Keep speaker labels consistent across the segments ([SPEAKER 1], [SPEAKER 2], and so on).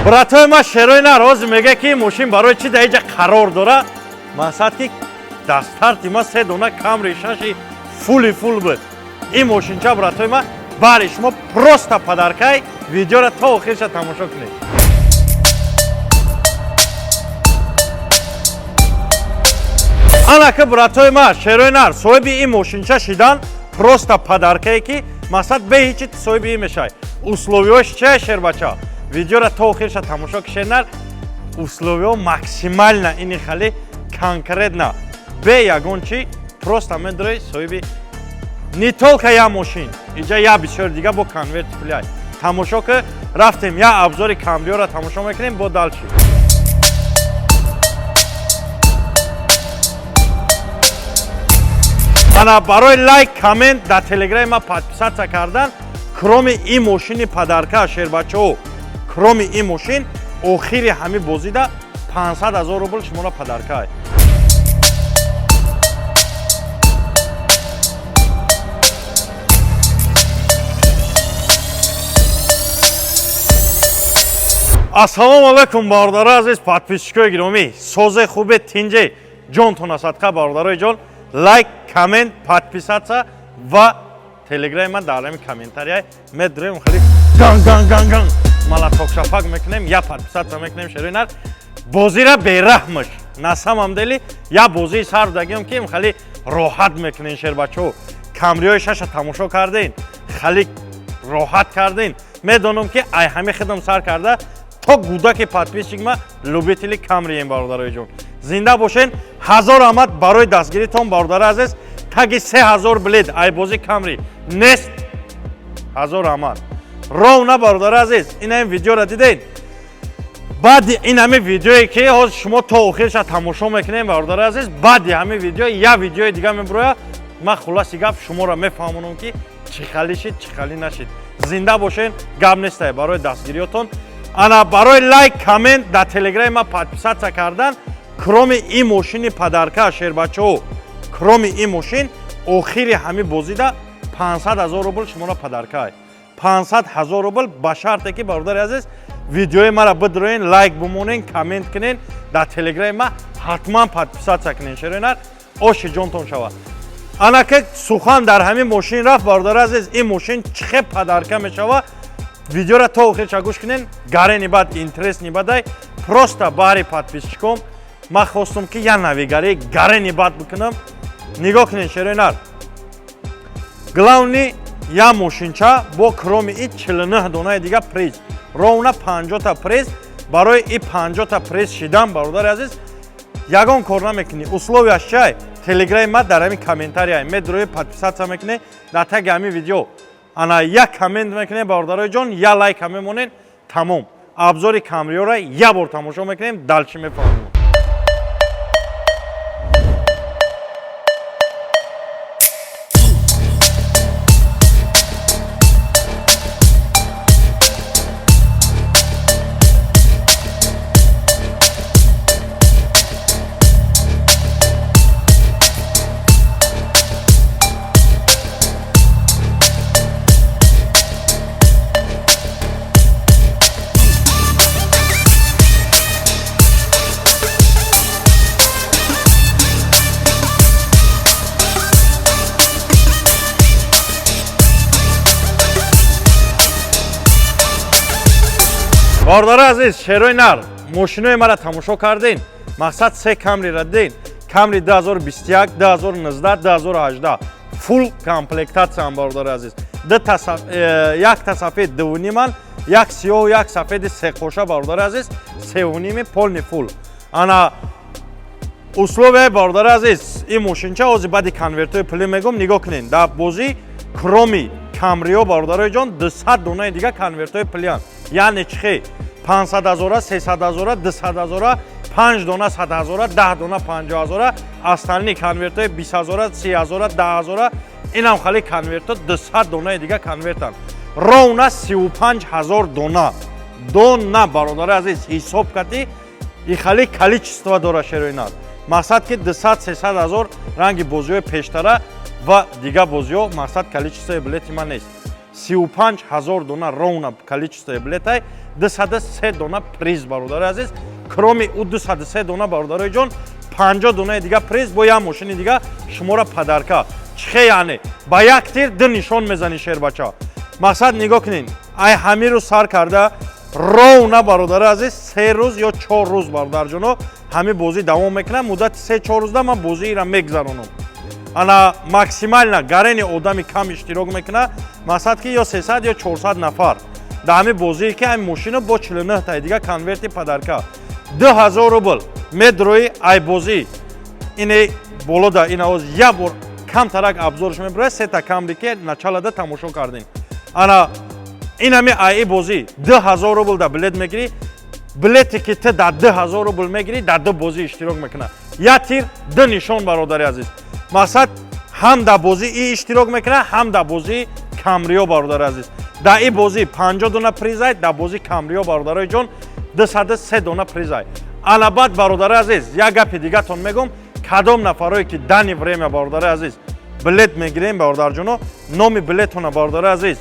[SPEAKER 1] братои ма шерои нароз мега ки мошин барои чи дар иҷа қарор дора. мақсад ки дастарти ма 3 дона камри шаши фули фул буд. ин мошинча братои ма баъри шумо просто падаркай видеоро то охирша тамошо кунед. анака братои ма шерои нар соҳиби ин мошинча шидан просто падаркае ки мақсад бе ҳичи соҳиби ин мешавад. условиҳош чия шербача? видеоро то охирша тамошо кишенар. условиҳо максимально ини хали конкретно бе ягон чи просто медрои соҳиби не только я мошин иҷа я бисёр дига бо конверт пуляй тамошо ки рафтем я обзори камриёро тамошо мекунем бо далчи. ана барои лайк коммент дар телеграми ма подписатсия кардан кроми ин мошини падарка шербачаҳо кроми ин мошин охири ҳами бозида 500 000 рубл шуморо падарка. ассалому алайкум бародари азиз, подписчикои гиромӣ, созе хубе тинҷе ҷонтон асадқа бародарои ҷон. лайк, коммент, подписатсия ва телеграми ман дар ҳамин комментарияй медурем хали ган малатокшафак мекунем я подписатсия мекунем шерои нар бозира бераҳмаш на самом деле я бозии сар дагем ки хали роҳат мекунен шербачаҳо камриҳои шаша тамошо карден хали роҳат карден медонам ки ай ҳами хидам сар карда то гудаки подписчик ма любители камрием бародарои ҷон. зинда бошен. 1000 омад барои дастгиритон бародари азиз. таги 3000 билет айбози камри нест 1000 омад. ровна бародари азиз, ин ҳамин видеоро дидед. баъди ин ҳамин видеое ки ҳозир шумо то охирша тамошо мекунем бародари азиз, баъди ҳамин видео я видеои дига мебурояд. ман хулоси гап шуморо мефаҳмонам ки чӣ хали шид чӣ хали нашид. зинда бошен. гап нестай барои дастгириётон. ана барои лайк коммент дар телеграми ма подписатсия кардан кроми ин мошини падарка шербачаҳо кроми ин мошин охири ҳами бозида 500 000 рубл шуморо падарка. 500 000 рубл ба шарте ки бародари азиз видеои маро бидроен лайк бимонен коммент кунен дар телеграми ма ҳатман подписатсия кунен шерои нар оши ҷонтон шавад. ана ки сухан дар ҳамин мошин рафт бародари азиз ин мошин чӣ хел падарка мешавад. видеоро то охирча гӯш кунен гарени бад интересни бадай просто баҳри подписчиком ман хостам ки я навигарӣ гарени бад бикунам. нигоҳ кунен шерои нар главни я мошинча бо кроми и 49 донаи дига приз ровна 50 та приз барои и 50 та приз шидан бародари азиз ягон кор намекунӣ. условияш чай телеграми ма дар ҳамин комментарияй медурои подписатсия мекунӣ дар таги ҳамин видео ана як коммент мекунем бародарои ҷон я лайк мемонен тамом. обзори камриёро я бор тамошо мекунем далчи мефаҳмем. бародари азиз, шерои нар мошинои маро тамошо кардин. мақсад 3 камриро дидин. камри 2021, 2019, 2018 фул комплектатсияам бародари азиз. як та сафед 2.5 як сиёҳу як сафеди сеқоша бародари азиз 3.5 полни фул. ана условияи бародари азиз ин мошинча ҳозир баъди конвертои пулӣ мегӯм нигоҳ кунен. дар бозӣ кроми камриҳо бародари ҷон 200 донаи дига конвертои пулиан яъне чихе 500 000, 300 000, 200 000, 5 дона 100 000, 10 дона 50 000, остальни конвертои 20 000, 30 000, 10 000 инам хали конверто 200 донаи дига конвертан ровна 35 000 дона бародари азиз ҳисоб кати и хали количество дора шерои нар. мақсад ки 200-300 000 ранги бозиҳои пештара ва дига бозиҳо мақсад количествои билети ман нест. 35000 дона ровно количество билетай 203 дона приз бародари азиз кроме у 203 дона бародари ҷон 50 донаи дига приз бо як мошини дига шуморо падарка чихе яъне ба як тир ду нишон мезани шербача мақсад нигоҳ кунин ай ҳамиру сар карда ровна бародари азиз 3 рӯз ё 4 рӯз бародарҷоно ҳами бозӣ давом мекунад муддати 3-4 рӯзда ман бозиира мегзаронам ана максимально гарени одами кам иштирок мекунад мақсад ки ё 300 ё 400 нафар дар ҳами бозие ки ҳами мошина бо 49 таи дига конверти падарка 2000 рубл медрои ай бозӣ ине болода ин авоз як бор камтарак абзорш мебурад сета камрике началада тамошо кардин ана ин ҳами ай бозӣ 2000 рубл да билет мегирӣ билете ки ту дар 2000 рубл мегирӣ дар ду бозӣ иштирок мекунад як тир ду нишон бародари азиз мақсад ҳам дар бозӣ и иштирок мекунад ҳам дар бозии камриё бародари азиз дар ин бозӣ 50 дона призай дар бозии камриё бародарои ҷон 203 дона призай алабад бародари азиз як гапи дигатон мегӯм кадом нафарое ки дани время бародари азиз билет мегирем бародарҷоно номи билетона бародари азиз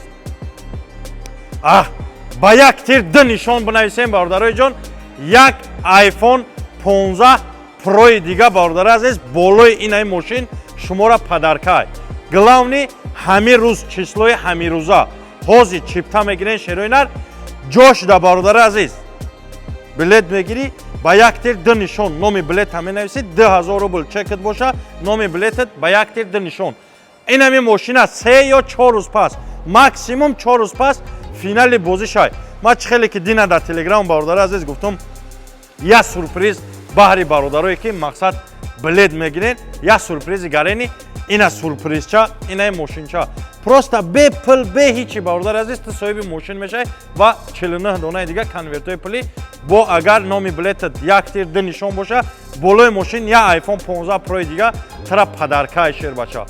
[SPEAKER 1] ба як тир ду нишон бинависем бародарои ҷон як iPhone 15 Pro дига бародари азиз болои инаи мошин шуморо падаркай главни ҳами рӯз числои ҳами рӯза ҳозир чипта мегирен шероинар ҷош да бародари азиз билет мегирӣ ба як тир ду нишон номи билета менависӣ 2000 рубл чекет боша номи билетат ба як тир ду нишон ин ҳами мошина 3 ё 4 рӯз пас максимум 4 рӯз пас финали бозӣ шай ман чӣ хеле ки дина дар телеграм бародари азиз гуфтум як сурприз баҳри бародарое ки мақсад билет мегирен як сурпризи гарени ина сурпризча инаи мошинча просто бепул бе ҳичи бародари азиз ту соҳиби мошин мешавӣ ва 49 донаи дига конвертои пулӣ бо агар номи билетат як тир ду нишон боша болои мошин як iPhone 15 Pro дига тура падаркаи шербача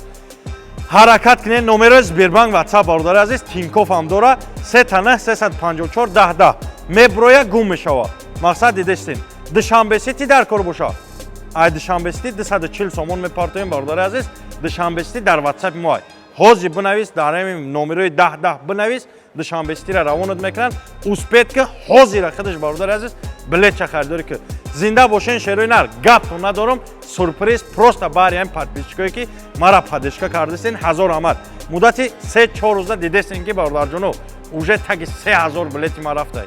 [SPEAKER 1] ҳаракат кунед номерои Сбербанк WhatsApp бародари азиз Тинькофф ҳам дора 354 10 10 меброя гум мешава мақсад дидестин душанбесити дар кор боша ай душанбесити 240 сомон мепартоем бародари азиз душанбесити дар WhatsApp моай ҳозир бинавис дар ҳамин номерои 10 10 бинавис душанбеситиро равонат мекунанд успед ки ҳозира худаш бародари азиз билетча харидорӣ ки зинда бошен шероинар гапто надорам сурприз просто баъри ҳамин подписчикое ки мара падишка кардастин ҳазор омад муддати 3-4 рӯза дидестин ки бародарҷоно уже таги 3000 билети ма рафтай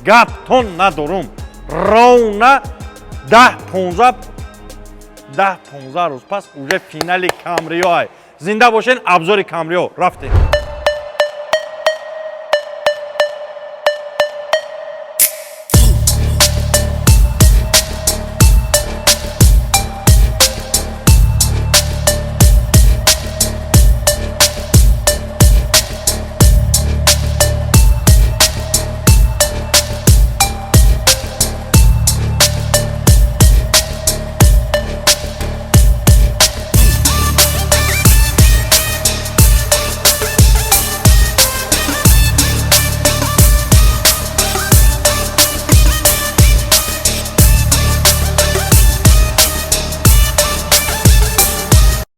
[SPEAKER 1] гаптон надорам ровна 10-15 рӯз пас уже финали камриё ай зинда бошен абзори камриё рафтем